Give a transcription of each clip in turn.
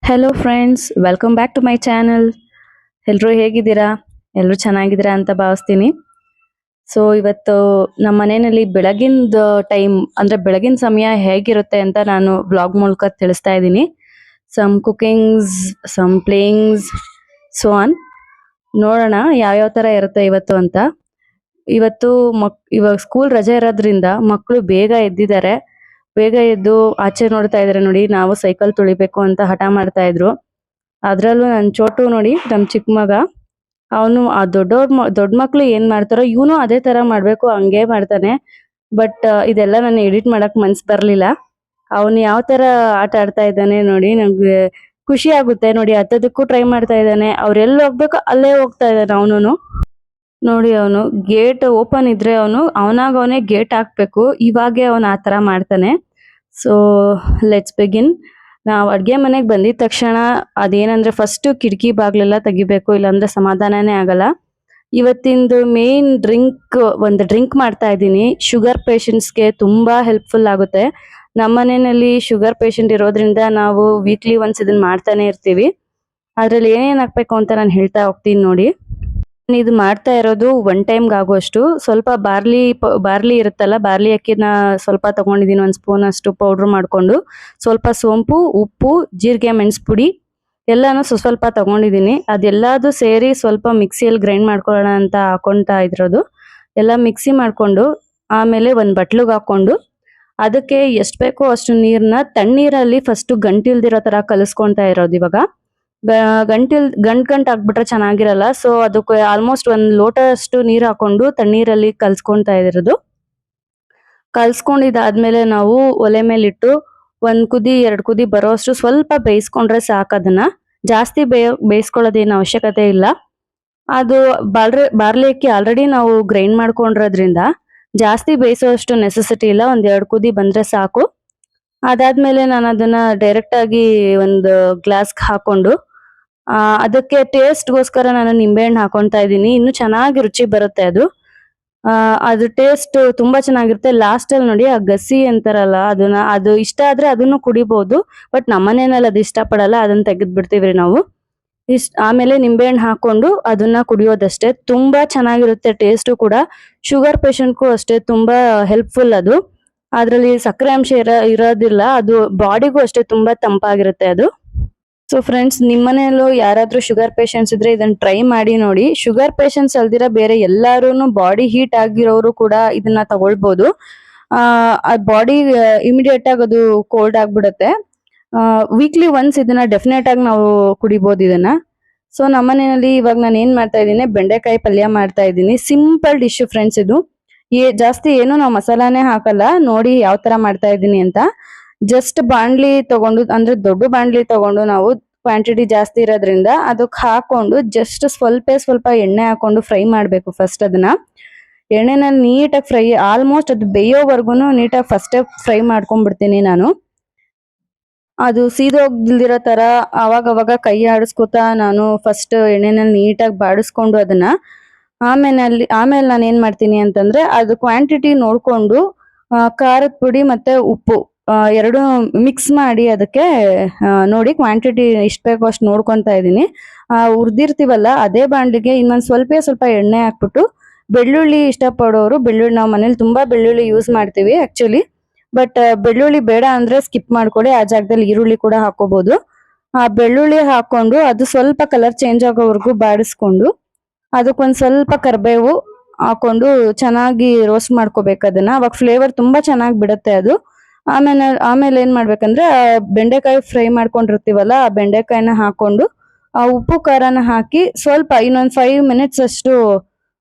Hello friends, welcome back to my channel. ಎಲ್ಲರೂ ಹೇಗಿದ್ದೀರಾ? ಎಲ್ಲರೂ ಚೆನ್ನಾಗಿದ್ದೀರಾ ಅಂತ ಭಾವಿಸ್ತೀನಿ. ಸೊ ಇವತ್ತು ನಮ್ಮ ಮನೆಯಲ್ಲಿ ಬೆಳಗಿನ ಟೈಮ್ ಅಂದ್ರೆ ಬೆಳಗಿನ ಸಮಯ ಹೇಗಿರುತ್ತೆ ಅಂತ ನಾನು ವ್ಲಾಗ್ ಮೂಲಕ ತಿಳಿಸ್ತಾ ಇದ್ದೀನಿ. Some cookings, some playings, so on. ನೋಡೋಣ ಯಾವ್ಯಾವ ತರ ಇರುತ್ತೆ ಇವತ್ತು ಅಂತ. ಇವತ್ತು ಇವಾಗ ಸ್ಕೂಲ್ ರಜೆ ಇರೋದ್ರಿಂದ ಮಕ್ಕಳು ಬೇಗ ಎದ್ದಿದ್ದಾರೆ. ಬೇಗ ಎದ್ದು ಆಚೆ ನೋಡ್ತಾ ಇದಾರೆ ನೋಡಿ, ನಾವು ಸೈಕಲ್ ತುಳಿಬೇಕು ಅಂತ ಹಠ ಮಾಡ್ತಾ ಇದ್ರು. ಅದ್ರಲ್ಲೂ ನನ್ ಚೋಟು ನೋಡಿ, ನಮ್ ಚಿಕ್ಕ ಮಗ, ಅವನು ಆ ದೊಡ್ಡ ಮಕ್ಳು ಏನ್ ಮಾಡ್ತಾರೋ ಇವನು ಅದೇ ತರ ಮಾಡ್ಬೇಕು ಹಂಗೆ ಮಾಡ್ತಾನೆ. ಬಟ್ ಇದೆಲ್ಲ ನಾನು ಎಡಿಟ್ ಮಾಡಕ್ ಮನ್ಸ್ ಬರ್ಲಿಲ್ಲ. ಅವನು ಯಾವ ತರ ಆಟ ಆಡ್ತಾ ಇದ್ದಾನೆ ನೋಡಿ, ನಮ್ಗೆ ಖುಷಿ ಆಗುತ್ತೆ ನೋಡಿ. ಹತ್ತದಕ್ಕೂ ಟ್ರೈ ಮಾಡ್ತಾ ಇದ್ದಾನೆ. ಅವ್ರೆಲ್ಲಿ ಹೋಗ್ಬೇಕು ಅಲ್ಲೇ ಹೋಗ್ತಾ ಇದ್ದಾನೆ ಅವನು. ನೋಡಿ, ಅವನು ಗೇಟ್ ಓಪನ್ ಇದ್ರೆ ಅವನೇ ಗೇಟ್ ಹಾಕ್ಬೇಕು. ಇವಾಗೆ ಅವನು ಆ ತರ ಮಾಡ್ತಾನೆ. So let's begin. ನಾವು ಅಡ್ಗೆ ಮನೆಗೆ ಬಂದಿದ ತಕ್ಷಣ ಅದೇನಂದ್ರೆ ಫಸ್ಟ್ ಕಿಟಕಿ ಬಾಗ್ಲೆಲ್ಲ ತೆಗಿಬೇಕು, ಇಲ್ಲಾಂದ್ರೆ ಸಮಾಧಾನನೇ ಆಗಲ್ಲ. ಇವತ್ತಿಂದು ಮೇನ್ ಒಂದು ಡ್ರಿಂಕ್ ಮಾಡ್ತಾ ಇದ್ದೀನಿ. ಶುಗರ್ ಪೇಷಂಟ್ಸ್ಗೆ ತುಂಬಾ ಹೆಲ್ಪ್ಫುಲ್ ಆಗುತ್ತೆ. ನಮ್ಮ ಮನೆಯಲ್ಲಿ ಶುಗರ್ ಪೇಷಂಟ್ ಇರೋದ್ರಿಂದ ನಾವು ವೀಕ್ಲಿ ಒನ್ಸ್ ಇದನ್ನ ಮಾಡ್ತಾನೆ ಇರ್ತೀವಿ. ಅದ್ರಲ್ಲಿ ಏನೇನ್ ಹಾಕ್ಬೇಕು ಅಂತ ನಾನು ಹೇಳ್ತಾ ಹೋಗ್ತೀನಿ ನೋಡಿ. ಇದು ಮಾಡ್ತಾ ಇರೋದು ಒನ್ ಟೈಮ್ಗೆ ಆಗುವಷ್ಟು. ಸ್ವಲ್ಪ ಬಾರ್ಲಿ ಇರುತ್ತಲ್ಲ, ಬಾರ್ಲಿ ಅಕ್ಕಿನ ಸ್ವಲ್ಪ ತಗೊಂಡಿದ್ದೀನಿ, 1 ಸ್ಪೂನ್ ಅಷ್ಟು ಪೌಡ್ರ್ ಮಾಡ್ಕೊಂಡು. ಸ್ವಲ್ಪ ಸೋಂಪು, ಉಪ್ಪು, ಜೀರಿಗೆ, ಮೆಣಸು ಪುಡಿ ಎಲ್ಲಾನು ಸ್ವಲ್ಪ ತಗೊಂಡಿದ್ದೀನಿ. ಅದೆಲ್ಲದು ಸೇರಿ ಸ್ವಲ್ಪ ಮಿಕ್ಸಿಯಲ್ಲಿ ಗ್ರೈಂಡ್ ಮಾಡ್ಕೊಳ್ಳೋಣ ಅಂತ ಹಾಕೊಂತಾ ಇದ್ರದು. ಎಲ್ಲ ಮಿಕ್ಸಿ ಮಾಡ್ಕೊಂಡು ಆಮೇಲೆ ಒಂದು ಬಟ್ಲಿಗೆ ಹಾಕೊಂಡು ಅದಕ್ಕೆ ಎಷ್ಟು ಬೇಕೋ ಅಷ್ಟು ನೀರನ್ನ ತಣ್ಣೀರಲ್ಲಿ ಫಸ್ಟ್ ಗಂಟಿಲ್ದಿರೋ ತರ ಕಲಿಸ್ಕೊಂತಾ ಇರೋದು. ಇವಾಗ ಗಂಟ್ ಹಾಕ್ಬಿಟ್ರೆ ಚೆನ್ನಾಗಿರಲ್ಲ. ಸೊ ಅದಕ್ಕೆ ಆಲ್ಮೋಸ್ಟ್ 1 ಲೋಟ ಅಷ್ಟು ನೀರ್ ಹಾಕೊಂಡು ತಣ್ಣೀರಲ್ಲಿ ಕಲ್ಸ್ಕೊಂತಾ ಇರೋದು. ಕಲ್ಸ್ಕೊಂಡಿದ್ದಾದ್ಮೇಲೆ ನಾವು ಒಲೆ ಮೇಲಿಟ್ಟು 1 ಕುದಿ 2 ಕುದಿ ಬರೋಷ್ಟು ಸ್ವಲ್ಪ ಬೇಯಿಸ್ಕೊಂಡ್ರೆ ಸಾಕು. ಅದನ್ನ ಜಾಸ್ತಿ ಬೇಯಿಸ್ಕೊಳ್ಳೋದೇನು ಅವಶ್ಯಕತೆ ಇಲ್ಲ. ಅದು ಬಾರ್ಲಿ ಅಕ್ಕಿ ಆಲ್ರೆಡಿ ನಾವು ಗ್ರೈಂಡ್ ಮಾಡ್ಕೊಂಡಿರೋದ್ರಿಂದ ಜಾಸ್ತಿ ಬೇಯಿಸೋಷ್ಟು ನೆಸೆಸಿಟಿ ಇಲ್ಲ. 1-2 ಕುದಿ ಬಂದ್ರೆ ಸಾಕು. ಅದಾದ್ಮೇಲೆ ನಾನು ಅದನ್ನ ಡೈರೆಕ್ಟ್ ಆಗಿ ಒಂದು ಗ್ಲಾಸ್ಗೆ ಹಾಕೊಂಡು ಅದಕ್ಕೆ ಟೇಸ್ಟ್ಗೋಸ್ಕರ ನಾನು ನಿಂಬೆಹಣ್ಣು ಹಾಕೊಂತಾ ಇದ್ದೀನಿ. ಇನ್ನು ಚೆನ್ನಾಗಿ ರುಚಿ ಬರುತ್ತೆ ಅದು. ಅದು ಟೇಸ್ಟ್ ತುಂಬಾ ಚೆನ್ನಾಗಿರುತ್ತೆ. ಲಾಸ್ಟ್ ಅಲ್ಲಿ ನೋಡಿ, ಆ ಗಸಿ ಅಂತಾರಲ್ಲ, ಅದು ಇಷ್ಟ ಆದ್ರೆ ಅದನ್ನು ಕುಡಿಬಹುದು. ಬಟ್ ನಮ್ಮನೇನಲ್ಲಿ ಅದು ಇಷ್ಟ ಪಡಲ್ಲ, ಅದನ್ನ ತೆಗೆದ್ ಬಿಡ್ತೀವ್ರಿ ನಾವು. ಆಮೇಲೆ ನಿಂಬೆಹಣ್ಣು ಹಾಕೊಂಡು ಅದನ್ನ ಕುಡಿಯೋದಷ್ಟೇ. ತುಂಬಾ ಚೆನ್ನಾಗಿರುತ್ತೆ ಟೇಸ್ಟು ಕೂಡ. ಶುಗರ್ ಪೇಷಂಟ್ಗೂ ಅಷ್ಟೇ ತುಂಬಾ ಹೆಲ್ಪ್ಫುಲ್ ಅದು. ಅದ್ರಲ್ಲಿ ಸಕ್ಕರೆ ಅಂಶ ಇರೋದಿಲ್ಲ. ಅದು ಬಾಡಿಗೂ ಅಷ್ಟೇ ತುಂಬಾ ತಂಪಾಗಿರುತ್ತೆ ಅದು. ಸೊ ಫ್ರೆಂಡ್ಸ್, ನಿಮ್ಮನೆಯಲ್ಲೂ ಯಾರಾದ್ರೂ ಶುಗರ್ ಪೇಷಂಟ್ಸ್ ಇದ್ರೆ ಇದನ್ನ ಟ್ರೈ ಮಾಡಿ ನೋಡಿ. ಶುಗರ್ ಪೇಷಂಟ್ಸ್ ಅಲ್ದಿರ ಬೇರೆ ಎಲ್ಲಾರು ಬಾಡಿ ಹೀಟ್ ಆಗಿರೋರು ಕೂಡ ಇದನ್ನ ತಗೊಳ್ಬಹುದು. ಬಾಡಿ ಇಮಿಡಿಯೇಟ್ ಆಗಿ ಅದು ಕೋಲ್ಡ್ ಆಗ್ಬಿಡುತ್ತೆ. ವೀಕ್ಲಿ ಒನ್ಸ್ ಇದನ್ನ ಡೆಫಿನೆಟ್ ಆಗಿ ನಾವು ಕುಡಿಬಹುದು ಇದನ್ನ. ಸೊ ನಮ್ಮನೆಯಲ್ಲಿ ಇವಾಗ ನಾನು ಏನ್ ಮಾಡ್ತಾ ಇದ್ದೀನಿ, ಬೆಂಡೆಕಾಯಿ ಪಲ್ಯ ಮಾಡ್ತಾ ಇದ್ದೀನಿ. ಸಿಂಪಲ್ ಡಿಶ್ ಫ್ರೆಂಡ್ಸ್ ಇದು. ಜಾಸ್ತಿ ಏನು ನಾವು ಮಸಾಲಾನೇ ಹಾಕಲ್ಲ. ನೋಡಿ ಯಾವ ತರ ಮಾಡ್ತಾ ಇದ್ದೀನಿ ಅಂತ. ಜಸ್ಟ್ ಬಾಣ್ಲಿ ತಗೊಂಡು, ಅಂದ್ರೆ ದೊಡ್ಡ ಬಾಣ್ಲಿ ತಗೊಂಡು, ನಾವು ಕ್ವಾಂಟಿಟಿ ಜಾಸ್ತಿ ಇರೋದ್ರಿಂದ ಅದಕ್ಕೆ ಹಾಕೊಂಡು ಜಸ್ಟ್ ಸ್ವಲ್ಪ ಎಣ್ಣೆ ಹಾಕೊಂಡು ಫ್ರೈ ಮಾಡ್ಬೇಕು ಫಸ್ಟ್. ಅದನ್ನ ಎಣ್ಣೆನಲ್ಲಿ ನೀಟಾಗಿ ಫ್ರೈ, ಆಲ್ಮೋಸ್ಟ್ ಅದು ಬೇಯೋವರೆಗೂ ನೀಟಾಗಿ ಫಸ್ಟೇ ಫ್ರೈ ಮಾಡ್ಕೊಂಡ್ಬಿಡ್ತೀನಿ ನಾನು. ಅದು ಸೀದೋಗ್ದಿರೋ ತರ ಅವಾಗ ಕೈ ಆಡಿಸ್ಕೊತಾ ನಾನು ಫಸ್ಟ್ ಎಣ್ಣೆನಲ್ಲಿ ನೀಟಾಗಿ ಬಾಡಿಸ್ಕೊಂಡು ಅದನ್ನ ಆಮೇಲೆ ನಾನು ಏನ್ ಮಾಡ್ತೀನಿ ಅಂತಂದ್ರೆ, ಅದು ಕ್ವಾಂಟಿಟಿ ನೋಡ್ಕೊಂಡು ಖಾರದ ಪುಡಿ ಮತ್ತೆ ಉಪ್ಪು ಎರಡು ಮಿಕ್ಸ್ ಮಾಡಿ ಅದಕ್ಕೆ ನೋಡಿ ಕ್ವಾಂಟಿಟಿ ಇಷ್ಟ ಬೇಕೋ ಅಷ್ಟು ನೋಡ್ಕೊಂತಾ ಇದ್ದೀನಿ. ಹುರಿದಿರ್ತೀವಲ್ಲ ಅದೇ ಬಾಂಡ್ಲಿಗೆ ಇನ್ನೊಂದು ಸ್ವಲ್ಪ ಎಣ್ಣೆ ಹಾಕ್ಬಿಟ್ಟು, ಬೆಳ್ಳುಳ್ಳಿ ಇಷ್ಟಪಡೋರು ಬೆಳ್ಳುಳ್ಳಿ, ನಾವು ಮನೇಲಿ ತುಂಬಾ ಬೆಳ್ಳುಳ್ಳಿ ಯೂಸ್ ಮಾಡ್ತೀವಿ ಆಕ್ಚುಲಿ. ಬಟ್ ಬೆಳ್ಳುಳ್ಳಿ ಬೇಡ ಅಂದ್ರೆ ಸ್ಕಿಪ್ ಮಾಡ್ಕೊಳ್ಳಿ. ಆ ಜಾಗದಲ್ಲಿ ಈರುಳ್ಳಿ ಕೂಡ ಹಾಕೋಬಹುದು. ಆ ಬೆಳ್ಳುಳ್ಳಿ ಹಾಕೊಂಡು ಅದು ಸ್ವಲ್ಪ ಕಲರ್ ಚೇಂಜ್ ಆಗೋವರೆಗೂ ಬಾಡಿಸ್ಕೊಂಡು ಅದಕ್ಕೊಂದ್ ಸ್ವಲ್ಪ ಕರಿಬೇವು ಹಾಕೊಂಡು ಚೆನ್ನಾಗಿ ರೋಸ್ಟ್ ಮಾಡ್ಕೋಬೇಕು ಅದನ್ನ. ಅವಾಗ ಫ್ಲೇವರ್ ತುಂಬಾ ಚೆನ್ನಾಗಿ ಬಿಡುತ್ತೆ ಅದು. ಆಮೇಲೆ ಏನ್ ಮಾಡ್ಬೇಕಂದ್ರೆ, ಬೆಂಡೆಕಾಯಿ ಫ್ರೈ ಮಾಡ್ಕೊಂಡಿರ್ತೀವಲ್ಲ, ಆ ಬೆಂಡೆಕಾಯಿನ ಹಾಕೊಂಡು ಉಪ್ಪು ಖಾರನ ಹಾಕಿ ಸ್ವಲ್ಪ ಇನ್ನೊಂದ್ 5 ಮಿನಿಟ್ಸ್ ಅಷ್ಟು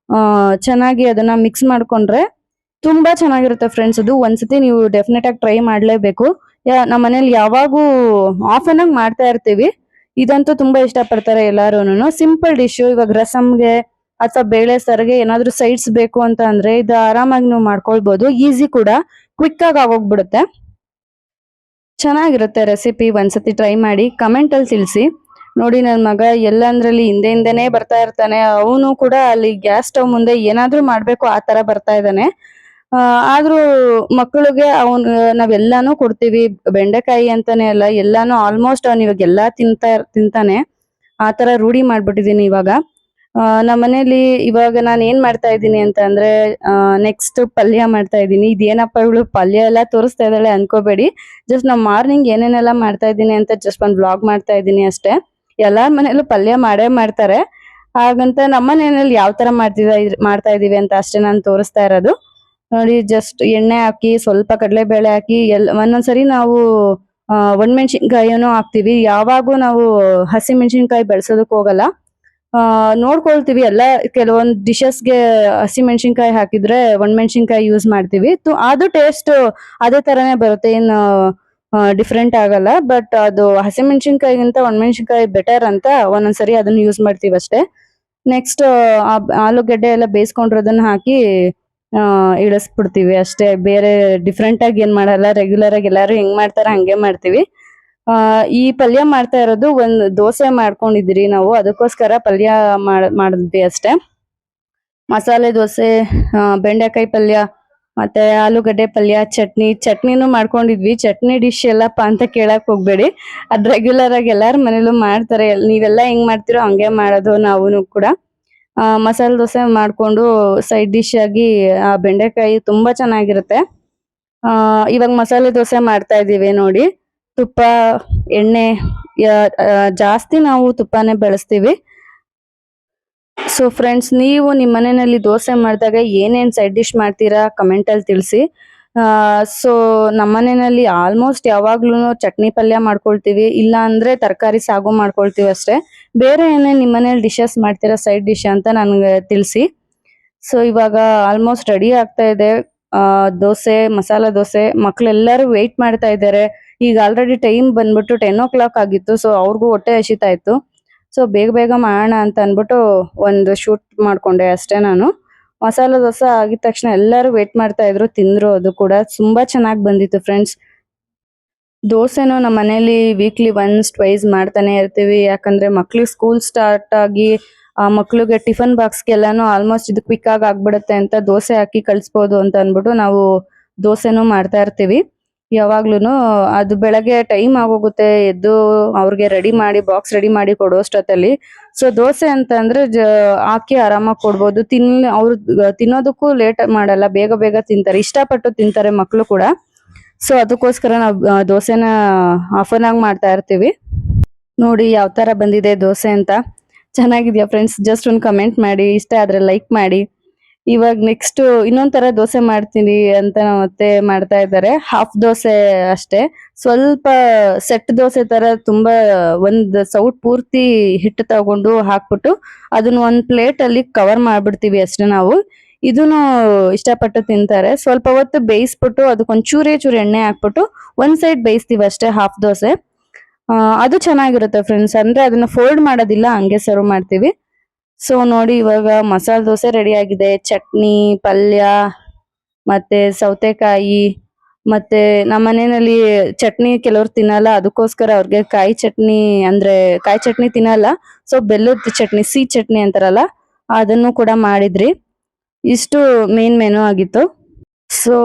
ಚೆನ್ನಾಗಿ ಅದನ್ನ ಮಿಕ್ಸ್ ಮಾಡ್ಕೊಂಡ್ರೆ ತುಂಬಾ ಚೆನ್ನಾಗಿರುತ್ತೆ ಫ್ರೆಂಡ್ಸ್. ಅದು ಒಂದ್ಸತಿ ನೀವು ಡೆಫಿನೆಟ್ ಆಗಿ ಟ್ರೈ ಮಾಡ್ಲೇಬೇಕು. ನಮ್ಮ ಮನೇಲಿ ಯಾವಾಗೂ ಆಫ್ ಆಗಿ ಮಾಡ್ತಾ ಇರ್ತೀವಿ. ಇದಂತೂ ತುಂಬಾ ಇಷ್ಟ ಪಡ್ತಾರೆ ಎಲ್ಲಾರುನು. Simple dish. ಇವಾಗ ರಸಮ್ಗೆ ಅಥವಾ ಬೇಳೆ ಸಾರಿಗೆ ಏನಾದ್ರೂ ಸೈಡ್ಸ್ ಬೇಕು ಅಂತ ಅಂದ್ರೆ ಇದು ಆರಾಮಾಗಿ ನೀವು ಮಾಡ್ಕೊಳ್ಬಹುದು. ಈಸಿ ಕೂಡ, ಕ್ವಿಕ್ ಆಗಿ ಆಗೋಗ್ಬಿಡುತ್ತೆ. ಚೆನ್ನಾಗಿರುತ್ತೆ ರೆಸಿಪಿ. ಒಂದ್ಸತಿ ಟ್ರೈ ಮಾಡಿ, ಕಮೆಂಟ್ ಅಲ್ಲಿ ತಿಳಿಸಿ. ನೋಡಿ, ನನ್ನ ಮಗ ಎಲ್ಲಂದ್ರಲ್ಲಿ ಹಿಂದೆನೆ ಬರ್ತಾ ಇರ್ತಾನೆ. ಅವನು ಕೂಡ ಅಲ್ಲಿ ಗ್ಯಾಸ್ ಸ್ಟವ್ ಮುಂದೆ ಏನಾದ್ರೂ ಮಾಡ್ಬೇಕು ಆ ತರ ಬರ್ತಾ ಇದ್ದಾನೆ. ಆದ್ರೂ ಮಕ್ಕಳಿಗೆ ನಾವೆಲ್ಲಾನು ಕೊಡ್ತೀವಿ. ಬೆಂಡೆಕಾಯಿ ಅಂತಾನೆ ಅಲ್ಲ, ಎಲ್ಲಾನು ಆಲ್ಮೋಸ್ಟ್ ಅವ್ನು ಇವಾಗ ಎಲ್ಲಾ ತಿಂತಾನೆ. ಆ ತರ ರೂಢಿ ಮಾಡ್ಬಿಟ್ಟಿದೀನಿ ಇವಾಗ. ನಮ್ಮ ಮನೇಲಿ ಇವಾಗ ನಾನು ಏನ್ ಮಾಡ್ತಾ ಇದ್ದೀನಿ ಅಂತ ಅಂದ್ರೆ, ನೆಕ್ಸ್ಟ್ ಪಲ್ಯ ಮಾಡ್ತಾ ಇದ್ದೀನಿ. ಇದೇನಪ್ಪ ಇವಳು ಪಲ್ಯ ಎಲ್ಲ ತೋರಿಸ್ತಾ ಇದ್ದಾಳೆ ಅನ್ಕೋಬೇಡಿ. ಜಸ್ಟ್ ನಾವು ಮಾರ್ನಿಂಗ್ ಏನೇನೆಲ್ಲ ಮಾಡ್ತಾ ಇದ್ದೀನಿ ಅಂತ ಜಸ್ಟ್ ಒಂದು ವ್ಲಾಗ್ ಮಾಡ್ತಾ ಇದ್ದೀನಿ ಅಷ್ಟೇ. ಎಲ್ಲಾರ ಮನೇಲೂ ಪಲ್ಯ ಮಾಡೇ ಮಾಡ್ತಾರೆ. ಹಾಗಂತ ನಮ್ಮ ಮನೆಯಲ್ಲಿ ಯಾವ ತರ ಮಾಡ್ತಾ ಇದೀವಿ ಅಂತ ಅಷ್ಟೇ ನಾನು ತೋರಿಸ್ತಾ ಇರೋದು. ನೋಡಿ, ಜಸ್ಟ್ ಎಣ್ಣೆ ಹಾಕಿ ಸ್ವಲ್ಪ ಕಡಲೆಬೇಳೆ ಹಾಕಿ ಒಂದೊಂದ್ಸರಿ ನಾವು ಒಣಮೆಣಸಿನ್ಕಾಯಿನೂ ಹಾಕ್ತಿವಿ. ಯಾವಾಗೂ ನಾವು ಹಸಿ ಮೆಣಸಿನ್ಕಾಯಿ ಬೆಳ್ಸೋದಕ್ ಹೋಗಲ್ಲ. ನೋಡ್ಕೊಳ್ತೀವಿ ಎಲ್ಲ. ಕೆಲವೊಂದ್ ಡಿಶಸ್ಗೆ ಹಸಿ ಮೆಣಸಿನ್ಕಾಯಿ ಹಾಕಿದ್ರೆ ಒಣಮೆಣಸಿನ್ಕಾಯಿ ಯೂಸ್ ಮಾಡ್ತೀವಿ. ಅದು ಟೇಸ್ಟ್ ಅದೇ ತರನೇ ಬರುತ್ತೆ, ಏನು ಡಿಫ್ರೆಂಟ್ ಆಗಲ್ಲ. ಬಟ್ ಅದು ಹಸಿ ಮೆಣಸಿನ್ಕಾಯಿಗಿಂತ ಒಣಮೆಣಸಿನ್ಕಾಯಿ ಬೆಟರ್ ಅಂತ ಒಂದೊಂದ್ಸರಿ ಅದನ್ನ ಯೂಸ್ ಮಾಡ್ತೀವಿ ಅಷ್ಟೇ. ನೆಕ್ಸ್ಟ್ ಆಲೂಗಡ್ಡೆ ಎಲ್ಲ ಬೇಯಿಸ್ಕೊಂಡಿರೋದನ್ನ ಹಾಕಿ ಇಳಿಸ್ಬಿಡ್ತೀವಿ ಅಷ್ಟೇ. ಬೇರೆ ಡಿಫ್ರೆಂಟ್ ಆಗಿ ಏನ್ ಮಾಡಲ್ಲ. ರೆಗ್ಯುಲರ್ ಆಗಿ ಎಲ್ಲಾರು ಹೆಂಗ್ ಮಾಡ್ತಾರ ಹಂಗೆ ಮಾಡ್ತೀವಿ. ಈ ಪಲ್ಯ ಮಾಡ್ತಾ ಇರೋದು ಒಂದ್ ದೋಸೆ ಮಾಡ್ಕೊಂಡಿದ್ರಿ ನಾವು, ಅದಕ್ಕೋಸ್ಕರ ಪಲ್ಯ ಮಾಡಿದ್ವಿ ಅಷ್ಟೇ. ಮಸಾಲೆ ದೋಸೆ, ಬೆಂಡೆಕಾಯಿ ಪಲ್ಯ, ಮತ್ತೆ ಆಲೂಗಡ್ಡೆ ಪಲ್ಯ, ಚಟ್ನಿನೂ ಮಾಡ್ಕೊಂಡಿದ್ವಿ. ಚಟ್ನಿ ಡಿಶ್ ಎಲ್ಲಪ್ಪ ಅಂತ ಕೇಳಕ್ ಹೋಗ್ಬೇಡಿ, ಅದ್ ರೆಗ್ಯುಲರ್ ಆಗಿ ಎಲ್ಲಾರ ಮನೇಲೂ ಮಾಡ್ತಾರೆ. ನೀವೆಲ್ಲ ಹೆಂಗ್ ಮಾಡ್ತಿರೋ ಹಂಗೆ ಮಾಡೋದು ನಾವು ಕೂಡ. ಮಸಾಲೆ ದೋಸೆ ಮಾಡ್ಕೊಂಡು ಸೈಡ್ ಡಿಶ್ ಆಗಿ ಬೆಂಡೆಕಾಯಿ ತುಂಬಾ ಚೆನ್ನಾಗಿರುತ್ತೆ. ಇವಾಗ ಮಸಾಲೆ ದೋಸೆ ಮಾಡ್ತಾ ಇದೀವಿ ನೋಡಿ. ತುಪ್ಪ, ಎಣ್ಣೆ, ಜಾಸ್ತಿ ನಾವು ತುಪ್ಪನೇ ಬಳಸ್ತೀವಿ. ಸೊ ಫ್ರೆಂಡ್ಸ್, ನೀವು ನಿಮ್ಮ ಮನೆಯಲ್ಲಿ ದೋಸೆ ಮಾಡಿದಾಗ ಏನೇನ್ ಸೈಡ್ ಡಿಶ್ ಮಾಡ್ತೀರಾ ಕಮೆಂಟ್ ಅಲ್ಲಿ ತಿಳಿಸಿ. ಸೊ ನಮ್ಮ ಮನೆಯಲ್ಲಿ ಆಲ್ಮೋಸ್ಟ್ ಯಾವಾಗ್ಲೂ ಚಟ್ನಿ ಪಲ್ಯ ಮಾಡ್ಕೊಳ್ತೀವಿ, ಇಲ್ಲ ಅಂದ್ರೆ ತರಕಾರಿ ಸಾಗು ಮಾಡ್ಕೊಳ್ತೀವಿ ಅಷ್ಟೇ. ಬೇರೆ ಏನೇನ್ ನಿಮ್ಮ ಮನೇಲಿ ಡಿಶಸ್ ಮಾಡ್ತೀರಾ ಸೈಡ್ ಡಿಶ್ ಅಂತ ನನ್ಗೆ ತಿಳಿಸಿ. ಸೊ ಇವಾಗ ಆಲ್ಮೋಸ್ಟ್ ರೆಡಿ ಆಗ್ತಾ ಇದೆ ದೋಸೆ, ಮಸಾಲಾ ದೋಸೆ. ಮಕ್ಳೆಲ್ಲರೂ ವೆಯ್ಟ್ ಮಾಡ್ತಾ ಇದ್ದಾರೆ. ಈಗ ಆಲ್ರೆಡಿ ಟೈಮ್ ಬಂದ್ಬಿಟ್ಟು 10 o'clock ಆಗಿತ್ತು. ಸೊ ಅವ್ರಿಗೂ ಹೊಟ್ಟೆ ಹಸಿತಾ ಇತ್ತು. ಸೊ ಬೇಗ ಬೇಗ ಮಾಡೋಣ ಅಂತ ಅನ್ಬಿಟ್ಟು ಒಂದು ಶೂಟ್ ಮಾಡ್ಕೊಂಡೆ ಅಷ್ಟೇ ನಾನು. ಮಸಾಲಾ ದೋಸೆ ಆಗಿದ ತಕ್ಷಣ ಎಲ್ಲರೂ ವೇಟ್ ಮಾಡ್ತಾ ಇದ್ರು, ತಿಂದ್ರು. ಅದು ಕೂಡ ತುಂಬಾ ಚೆನ್ನಾಗಿ ಬಂದಿತ್ತು ಫ್ರೆಂಡ್ಸ್. ದೋಸೆನೂ ನಮ್ಮ ಮನೇಲಿ ವೀಕ್ಲಿ ಒನ್ಸ್ ಟ್ವೈಸ್ ಮಾಡ್ತಾನೆ ಇರ್ತೀವಿ. ಯಾಕಂದ್ರೆ ಮಕ್ಳಿಗೆ ಸ್ಕೂಲ್ ಸ್ಟಾರ್ಟ್ ಆಗಿ ಮಕ್ಳಿಗೆ ಟಿಫನ್ ಬಾಕ್ಸ್ಗೆಲ್ಲಾನು ಆಲ್ಮೋಸ್ಟ್ ಇದು ಕ್ವಿಕ್ ಆಗಿ ಆಗ್ಬಿಡುತ್ತೆ ಅಂತ ದೋಸೆ ಹಾಕಿ ಕಳಿಸ್ಬೋದು ಅಂತ ಅನ್ಬಿಟ್ಟು ನಾವು ದೋಸೆನೂ ಮಾಡ್ತಾ ಇರ್ತೀವಿ ಯಾವಾಗ್ಲೂನು. ಅದು ಬೆಳಗ್ಗೆ ಟೈಮ್ ಆಗೋಗುತ್ತೆ, ಎದ್ದು ಅವ್ರಿಗೆ ರೆಡಿ ಮಾಡಿ ಬಾಕ್ಸ್ ರೆಡಿ ಮಾಡಿ ಕೊಡೋಷ್ಟೊತ್ತಲ್ಲಿ. ಸೊ ದೋಸೆ ಅಂತ ಅಂದ್ರೆ ಹಾಕಿ ಆರಾಮಾಗಿ ಕೊಡ್ಬೋದು. ಅವ್ರು ತಿನ್ನೋದಕ್ಕೂ ಲೇಟ್ ಮಾಡಲ್ಲ, ಬೇಗ ಬೇಗ ತಿಂತಾರೆ, ಇಷ್ಟಪಟ್ಟು ತಿಂತಾರೆ ಮಕ್ಳು ಕೂಡ. ಸೊ ಅದಕ್ಕೋಸ್ಕರ ನಾವು ದೋಸೆನ ಆಫನ್ ಆಗಿ ಮಾಡ್ತಾ ಇರ್ತೀವಿ. ನೋಡಿ ಯಾವ ತರ ಬಂದಿದೆ ದೋಸೆ ಅಂತ. ಚೆನ್ನಾಗಿದ್ಯಾ ಫ್ರೆಂಡ್ಸ್? ಜಸ್ಟ್ ಒಂದು ಕಮೆಂಟ್ ಮಾಡಿ, ಇಷ್ಟ ಆದ್ರೆ ಲೈಕ್ ಮಾಡಿ. ಇವಾಗ ನೆಕ್ಸ್ಟ್ ಇನ್ನೊಂದ್ ತರ ದೋಸೆ ಮಾಡ್ತೀನಿ ಅಂತ ಮತ್ತೆ ಮಾಡ್ತಾ ಇದ್ದಾರೆ. ಹಾಫ್ ದೋಸೆ ಅಷ್ಟೇ, ಸ್ವಲ್ಪ ಸೆಟ್ ದೋಸೆ ತರ ತುಂಬಾ ಒಂದ್ ಸೌಟ್ ಪೂರ್ತಿ ಹಿಟ್ಟು ತಗೊಂಡು ಹಾಕ್ಬಿಟ್ಟು ಅದನ್ನ ಒಂದ್ ಪ್ಲೇಟ್ ಅಲ್ಲಿ ಕವರ್ ಮಾಡ್ಬಿಡ್ತೀವಿ ಅಷ್ಟೇ ನಾವು. ಇದನ್ನು ಇಷ್ಟಪಟ್ಟು ತಿಂತಾರೆ. ಸ್ವಲ್ಪ ಹೊತ್ತು ಬೇಯಿಸ್ಬಿಟ್ಟು ಅದಕ್ಕೊಂದ್ ಚೂರೇ ಎಣ್ಣೆ ಹಾಕ್ಬಿಟ್ಟು ಒಂದ್ ಸೈಡ್ ಬೇಯಿಸ್ತೀವಿ ಅಷ್ಟೇ ಹಾಫ್ ದೋಸೆ. ಅದು ಚೆನ್ನಾಗಿರುತ್ತೆ ಫ್ರೆಂಡ್ಸ್. ಅಂದ್ರೆ ಅದನ್ನ ಫೋಲ್ಡ್ ಮಾಡೋದಿಲ್ಲ, ಹಂಗೆ ಸರ್ವ್ ಮಾಡ್ತೀವಿ. ಸೊ ನೋಡಿ, ಇವಾಗ ಮಸಾಲೆ ದೋಸೆ ರೆಡಿ ಆಗಿದೆ. ಚಟ್ನಿ, ಪಲ್ಯ, ಮತ್ತೆ ಸೌತೆಕಾಯಿ, ಮತ್ತೆ ನಮ್ಮ ಮನೆಯಲ್ಲಿ ಚಟ್ನಿ ಕೆಲವ್ರು ತಿನ್ನಲ್ಲ, ಅದಕ್ಕೋಸ್ಕರ ಅವ್ರಿಗೆ ಕಾಯಿ ಚಟ್ನಿ ತಿನ್ನಲ್ಲ. ಸೊ ಬೆಲ್ಲದ ಚಟ್ನಿ, ಸಿಹಿ ಚಟ್ನಿ ಅಂತಾರಲ್ಲ, ಅದನ್ನು ಕೂಡ ಮಾಡಿದ್ರಿ. ಇಷ್ಟು ಮೇನ್ ಮೆನು ಆಗಿತ್ತು. ಸೊ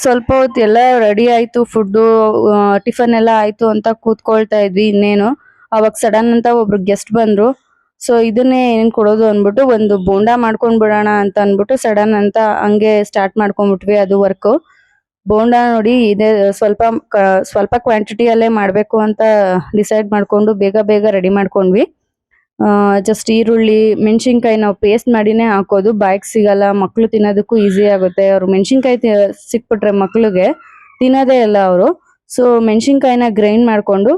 ಸ್ವಲ್ಪ ಹೊತ್ತು ಎಲ್ಲ ರೆಡಿ ಆಯ್ತು, ಫುಡ್ಡು ಟಿಫನ್ ಎಲ್ಲ ಆಯ್ತು ಅಂತ ಕೂತ್ಕೊಳ್ತಾ ಇದ್ವಿ. ಇನ್ನೇನು ಅವಾಗ ಸಡನ್ ಅಂತ ಒಬ್ರು ಗೆಸ್ಟ್ ಬಂದ್ರು. ಸೊ ಇದನ್ನೇ ಏನ್ ಕೊಡೋದು ಅನ್ಬಿಟ್ಟು ಒಂದು ಬೋಂಡಾ ಮಾಡ್ಕೊಂಡ್ ಬಿಡೋಣ ಅಂತ ಅನ್ಬಿಟ್ಟು ಸಡನ್ ಅಂತ ಹಂಗೆ ಸ್ಟಾರ್ಟ್ ಮಾಡ್ಕೊಂಡ್ಬಿಟ್ವಿ ಅದು ವರ್ಕ್. ಬೋಂಡಾ ನೋಡಿ ಇದೆ, ಸ್ವಲ್ಪ ಕ್ವಾಂಟಿಟಿಯಲ್ಲೇ ಮಾಡ್ಬೇಕು ಅಂತ ಡಿಸೈಡ್ ಮಾಡ್ಕೊಂಡು ಬೇಗ ಬೇಗ ರೆಡಿ ಮಾಡ್ಕೊಂಡ್ವಿ. ಜಸ್ಟ್ ಈರುಳ್ಳಿ, ಮೆಣಸಿನ್ಕಾಯಿ ನಾವು ಪೇಸ್ಟ್ ಮಾಡಿನೇ ಹಾಕೋದು, ಬಾಯಿಗೆ ಸಿಗಲ್ಲ, ಮಕ್ಳು ತಿನ್ನೋದಕ್ಕೂ ಈಸಿ ಆಗುತ್ತೆ. ಅವ್ರು ಮೆಣಸಿನ್ಕಾಯಿ ಸಿಕ್ಬಿಟ್ರೆ ಮಕ್ಳಿಗೆ ತಿನ್ನೋದೇ ಇಲ್ಲ ಅವರು. ಸೊ ಮೆಣಸಿನ್ಕಾಯಿನ ಗ್ರೈಂಡ್ ಮಾಡ್ಕೊಂಡು,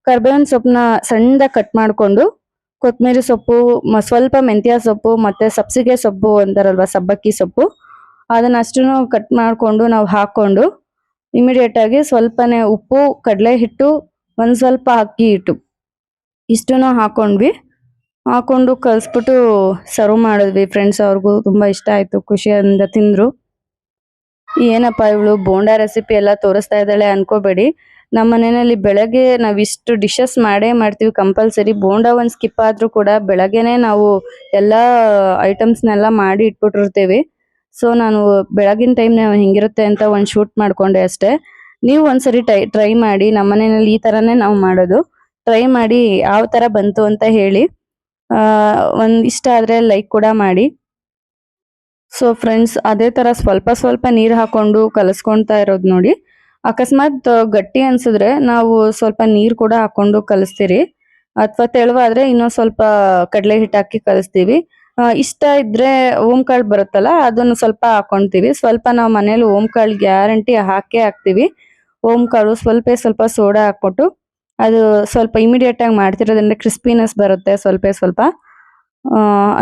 ಕರ್ಬೇವಿನ ಸೊಪ್ಪನ್ನ ಸಣ್ಣದಾಗಿ ಕಟ್ ಮಾಡ್ಕೊಂಡು, ಕೊತ್ತಂಬರಿ ಸೊಪ್ಪು, ಸ್ವಲ್ಪ ಮೆಂತ್ಯ ಸೊಪ್ಪು, ಮತ್ತೆ ಸಬ್ಸಿಗೆ ಸೊಪ್ಪು ಅಂತಾರಲ್ವಾ, ಸಬ್ಬಕ್ಕಿ ಸೊಪ್ಪು, ಅದನ್ನ ಅಷ್ಟನ್ನು ಕಟ್ ಮಾಡ್ಕೊಂಡು ನಾವು ಹಾಕೊಂಡು ಇಮಿಡಿಯೇಟ್ ಆಗಿ ಸ್ವಲ್ಪನೇ ಉಪ್ಪು, ಕಡಲೆ ಹಿಟ್ಟು, ಒಂದ್ ಸ್ವಲ್ಪ ಅಕ್ಕಿ ಹಿಟ್ಟು, ಇಷ್ಟನ್ನು ಹಾಕೊಂಡು ಕಲ್ಸ್ಬಿಟ್ಟು ಸರ್ವ್ ಮಾಡಿದ್ವಿ ಫ್ರೆಂಡ್ಸ್. ಅವ್ರಿಗೂ ತುಂಬಾ ಇಷ್ಟ ಆಯ್ತು, ಖುಷಿಯಿಂದ ತಿಂದ್ರು. ಏನಪ್ಪ ಇವಳು ಬೋಂಡಾ ರೆಸಿಪಿ ಎಲ್ಲ ತೋರಿಸ್ತಾ ಇದ್ದಾಳೆ ಅನ್ಕೋಬೇಡಿ. ನಮ್ಮ ಮನೆಯಲ್ಲಿ ಬೆಳಗ್ಗೆ ನಾವ್ ಇಷ್ಟು ಡಿಶಸ್ ಮಾಡೇ ಮಾಡ್ತೀವಿ ಕಂಪಲ್ಸರಿ. ಬೋಂಡಾ ಒಂದ್ ಸ್ಕಿಪ್ ಆದ್ರೂ ಕೂಡ ಬೆಳಗ್ಗೆನೆ ನಾವು ಎಲ್ಲಾ ಐಟಮ್ಸ್ನೆಲ್ಲ ಮಾಡಿ ಇಟ್ಬಿಟ್ಟಿರ್ತೀವಿ. ಸೊ ನಾನು ಬೆಳಗಿನ ಟೈಮ್ ಹೆಂಗಿರುತ್ತೆ ಅಂತ ಒಂದು ಶೂಟ್ ಮಾಡ್ಕೊಂಡೆ ಅಷ್ಟೇ. ನೀವು ಒಂದ್ಸರಿ ಟ್ರೈ ಮಾಡಿ. ನಮ್ಮ ಮನೆಯಲ್ಲಿ ಈ ತರನೇ ನಾವು ಮಾಡೋದು. ಟ್ರೈ ಮಾಡಿ ಯಾವ ತರ ಬಂತು ಅಂತ ಹೇಳಿ. ಒಂದ್ ಇಷ್ಟ ಆದ್ರೆ ಲೈಕ್ ಕೂಡ ಮಾಡಿ. ಸೊ ಫ್ರೆಂಡ್ಸ್, ಅದೇ ತರ ಸ್ವಲ್ಪ ಸ್ವಲ್ಪ ನೀರ್ ಹಾಕೊಂಡು ಕಲಸ್ಕೊಂತಾ ಇರೋದು ನೋಡಿ. ಅಕಸ್ಮಾತ್ ಗಟ್ಟಿ ಅನ್ಸಿದ್ರೆ ನಾವು ಸ್ವಲ್ಪ ನೀರ್ ಕೂಡ ಹಾಕೊಂಡು ಕಲಿಸ್ತೀರಿ. ಅಥವಾ ತೆಳುವಾದ್ರೆ ಇನ್ನೊಂದ್ ಸ್ವಲ್ಪ ಕಡಲೆ ಹಿಟ್ಟು ಹಾಕಿ ಕಲಿಸ್ತೀವಿ. ಇಷ್ಟ ಇದ್ರೆ ಓಂಕಾಳು ಬರುತ್ತಲ್ಲ, ಅದನ್ನು ಸ್ವಲ್ಪ ಹಾಕೊಂತೀವಿ. ಸ್ವಲ್ಪ ನಾವು ಮನೇಲಿ ಓಂಕಾಳು ಗ್ಯಾರಂಟಿ ಹಾಕೇ ಹಾಕ್ತಿವಿ. ಓಂಕಾಳು ಸ್ವಲ್ಪ ಸೋಡಾ ಹಾಕ್ಬಿಟ್ಟು ಅದು ಸ್ವಲ್ಪ ಇಮಿಡಿಯೇಟ್ ಆಗಿ ಮಾಡ್ತಿರೋದ್ರಿಂದ ಕ್ರಿಸ್ಪಿನೆಸ್ ಬರುತ್ತೆ ಸ್ವಲ್ಪ.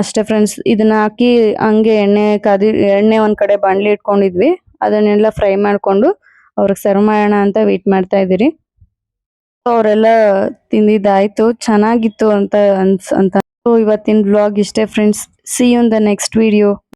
ಅಷ್ಟೇ ಫ್ರೆಂಡ್ಸ್, ಇದನ್ನ ಹಾಕಿ ಹಂಗೆ ಎಣ್ಣೆ ಒಂದ್ ಕಡೆ ಬಾಣ್ಲಿ ಇಟ್ಕೊಂಡಿದ್ವಿ. ಅದನ್ನೆಲ್ಲ ಫ್ರೈ ಮಾಡ್ಕೊಂಡು ಅವ್ರಿಗೆ ಸರ್ವ್ ಮಾಡೋಣ ಅಂತ ವೇಟ್ ಮಾಡ್ತಾ ಇದೀರಿ. ಅವರೆಲ್ಲ ತಿಂದಿದ್ದಾಯ್ತು, ಚೆನ್ನಾಗಿತ್ತು ಅಂತ ಅಂತ. ಇವತ್ತಿನ ವ್ಲಾಗ್ ಇಷ್ಟೇ friends. See you in the next video.